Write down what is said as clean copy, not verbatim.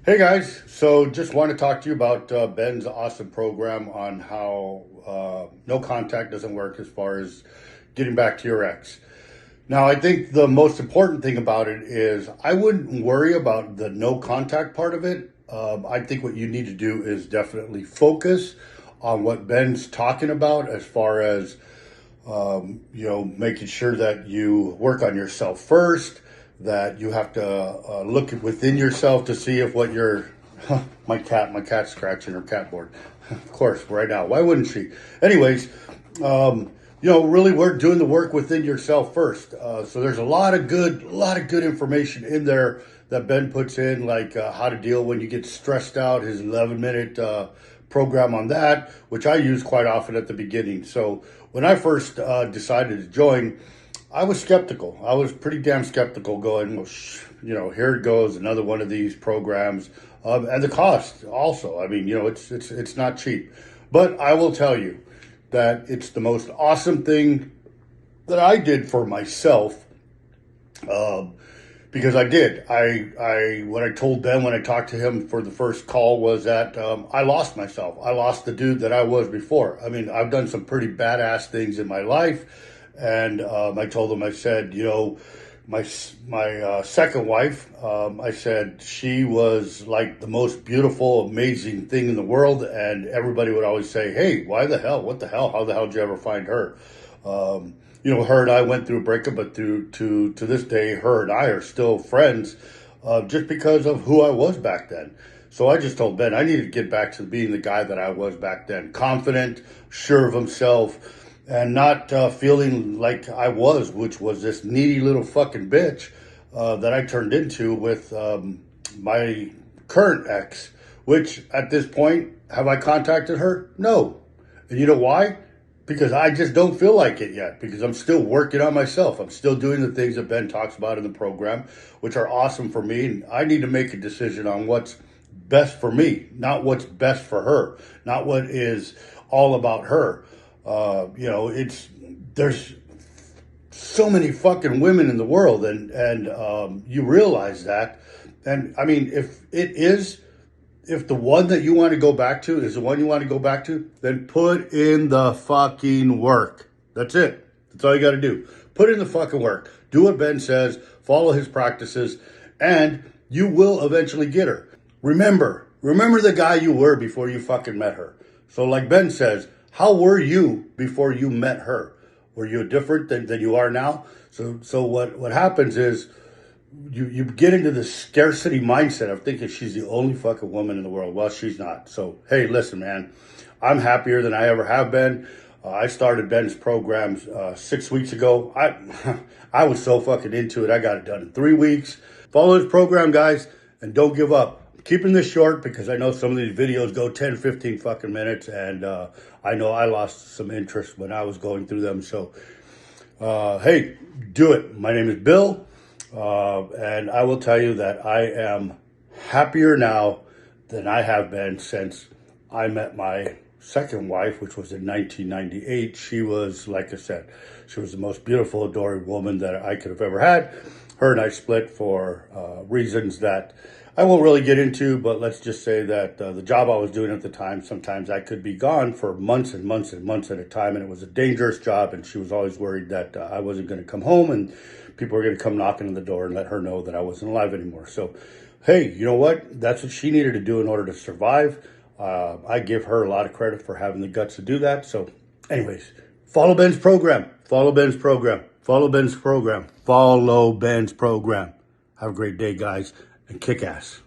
Hey guys, so just want to talk to you about Ben's awesome program on how no contact doesn't work as far as getting back to your ex. Now, I think the most important thing about it is I wouldn't worry about the no contact part of it. I think what you need to do is definitely focus on what Ben's talking about as far as making sure that you work on yourself first, that you have to look within yourself to see if what you're, my cat's scratching her cat board. Of course, right now. Why wouldn't she? Anyways, really we're doing the work within yourself first. So there's a lot of good information in there that Ben puts in, like how to deal when you get stressed out, his 11-minute program on that, which I use quite often at the beginning. So when I first decided to join, I was skeptical. I was pretty damn skeptical, going, well, here it goes, another one of these programs, and the cost also. I mean, it's not cheap, but I will tell you that it's the most awesome thing that I did for myself. Because I did. What I told Ben when I talked to him for the first call was that I lost myself. I lost the dude that I was before. I mean, I've done some pretty badass things in my life, and I told him, I said, my second wife, I said she was like the most beautiful, amazing thing in the world, and everybody would always say, "Hey, why the hell? What the hell? How the hell did you ever find her?" Her and I went through a breakup, but to this day, her and I are still friends, just because of who I was back then. So I just told Ben I needed to get back to being the guy that I was back then, confident, sure of himself, and not feeling like I was, which was this needy little fucking bitch that I turned into with my current ex. Which at this point, have I contacted her? No. And you know why? Because I just don't feel like it yet, because I'm still working on myself. I'm still doing the things that Ben talks about in the program, which are awesome for me. And I need to make a decision on what's best for me, not what's best for her, not what is all about her. There's so many fucking women in the world, and you realize that. And I mean, if the one that you want to go back to is the one you want to go back to, then put in the fucking work. That's it. That's all you got to do. Put in the fucking work. Do what Ben says. Follow his practices, and you will eventually get her. Remember the guy you were before you fucking met her. So like Ben says, how were you before you met her? Were you different than you are now? So what happens is, you get into this scarcity mindset of thinking she's the only fucking woman in the world. Well, she's not. So, hey, listen, man, I'm happier than I ever have been. I started Ben's programs 6 weeks ago. I was so fucking into it. I got it done in 3 weeks. Follow his program, guys, and don't give up. I'm keeping this short because I know some of these videos go 10, 15 fucking minutes, and I know I lost some interest when I was going through them. So, hey, do it. My name is Bill. And I will tell you that I am happier now than I have been since I met my second wife, which was in 1998. She was, like I said, she was the most beautiful, adoring woman that I could have ever had. Her and I split for reasons that I won't really get into, but let's just say that the job I was doing at the time, sometimes I could be gone for months and months and months at a time, and it was a dangerous job, and she was always worried that I wasn't going to come home, and people were going to come knocking on the door and let her know that I wasn't alive anymore. So, hey, you know what? That's what she needed to do in order to survive. I give her a lot of credit for having the guts to do that. So, anyways, follow Ben's program. Follow Ben's program. Follow Ben's program. Follow Ben's program. Have a great day, guys, and kick ass.